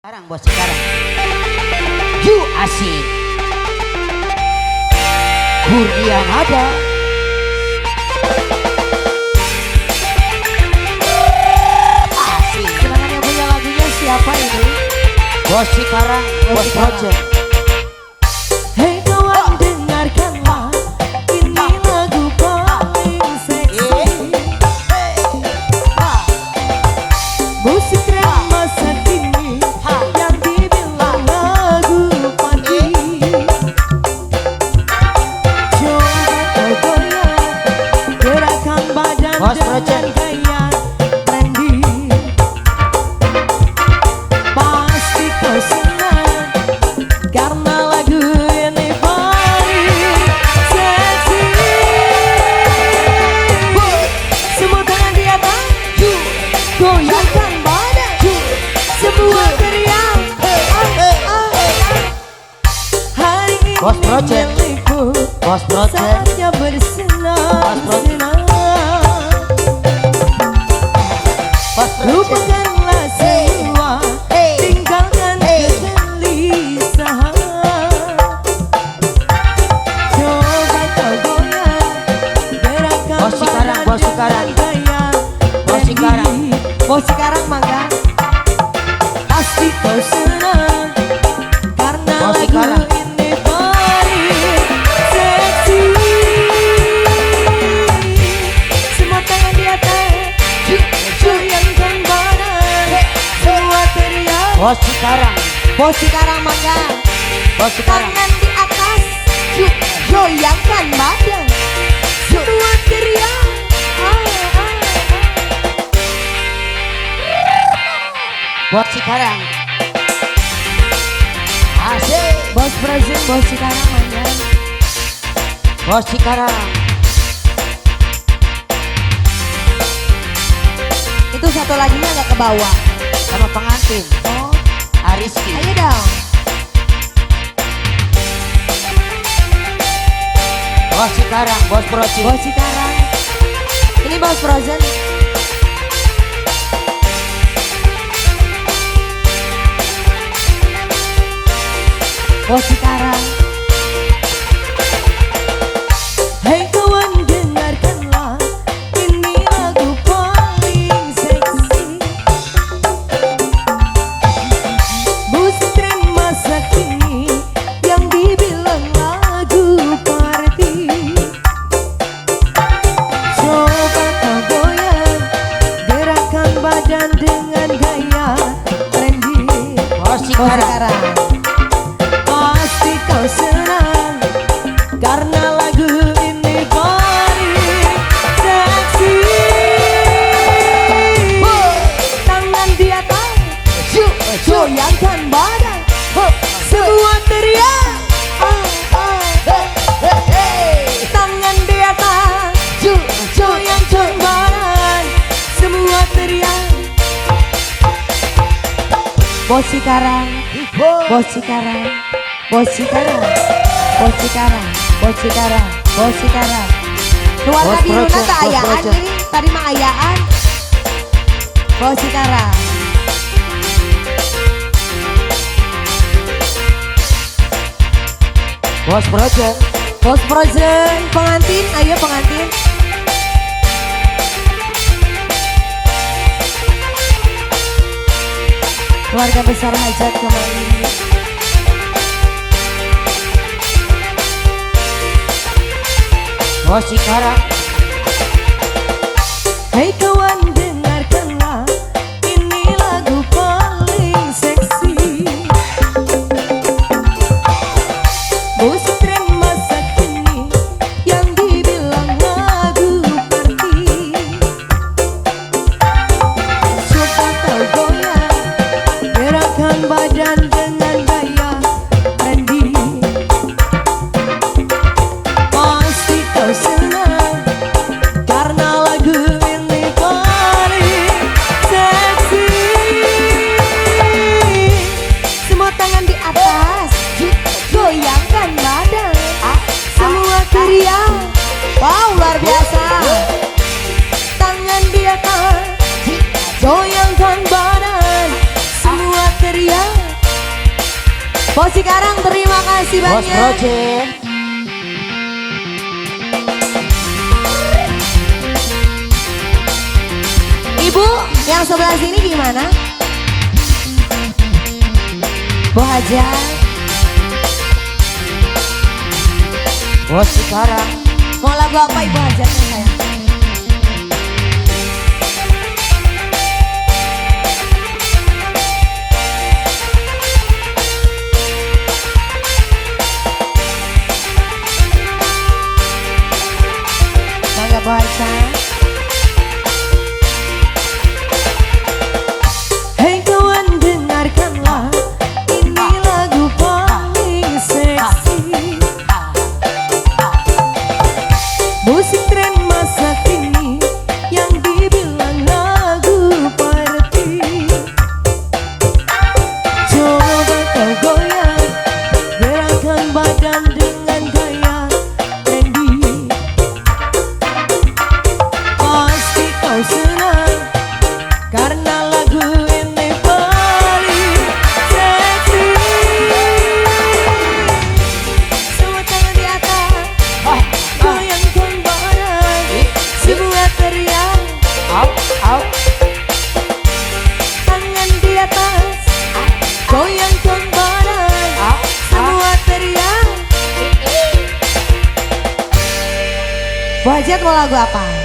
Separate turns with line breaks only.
Sekarang bos sekarang You asik Kurnian ada Asik.
Silakan yang punya lagunya siapa ini?
Bos sekarang bos project.
Hei kawan dengarkanlah, ini lagu paling seksi. Musik keren masa kini yang dibilang lagu panti. Coba kau goyang, gerakan badan
Bos
dengan
project.
gaya trendy. Pasti kau senang karena lagu ini paling seksi. Semua tangan di atas, goyangkan badan, semua teriak. Hari ini
Bos project.
milikku,
Bos project.
saatnya bersenang-senang.
Bos project.
Lupakanlah semua, tinggalkan kegelisahan. Coba kau goyang, gerakan
Bos sekarang,
badan
bos sekarang.
dengan gaya
Bos sekarang.
trendy. Bos sekarang mangga, pasti kau senang karena
Bos
lagu
sekarang.
ini paling seksi. Semua tangan di atas, goyangkan badan, semua teriak.
Bos sekarang
Bos sekarang mangga,
bos sekarang
tangan di atas, goyangkan badan, semua teriak.
bos sekarang asik
Bos Brazil, bos sekarang mangga.
bos sekarang
Itu satu laginya agak ke bawah.
sama pengantin
Oh,
Ariski.
ayo dong.
Bos sekarang bos project.
Bos sekarang. Ini bos Frozen. Bos sekarang. Hei kawan dengarkanlah, ini lagu paling seksi. Musik tren masa kini yang dibilang lagu party. Coba kau goyang, gerakan badan dengan gaya trendy.
Bos sekarang
Pasti kau senang karena lagu ini paling seksi. Tangan di atas, goyangkan badan, semua teriak. Tangan di atas, goyangkan badan, semua teriak. Bos sekarang, bos sekarang, bos sekarang, bos sekarang, bos sekarang, bos sekarang. Keluarga
Bos
di Luna
project,
tak
bos
ayaan
project.
ini, tadi mah ayaan. Bos sekarang.
bos project.
Bos Frozen, pengantin, ayo pengantin. Keluarga besar hajat kembali.
Bos sekarang
Hei kawan dengarkanlah, ini lagu paling seksi. Musik tren masa kini yang dibilang lagu party. Coba kau goyang, gerakan badan dengan gaya trendy. Pasti kau senang karena lagu ini paling teriak. Bos Cikarang terima kasih
Bos
banyak.
Project.
Ibu yang sebelah sini gimana? Bu Hajar.
Bos Cikarang.
Mau lagu apa Ibu Hajar sayang? Mangga Bu Hajar. Hei kawan dengarkanlah, ini lagu paling seksi. Musik tren masa kini yang dibilang lagu party. Coba kau goyang, gerakan badan dengan gaya trendy. Pasti kau senang karena lagu ini paling seksi. Semua tangan di atas, goyangkan badan, semua teriak.
Out, out.
Tangan di atas, goyangkan badan, semua teriak. Bu Hajat mau lagu apa?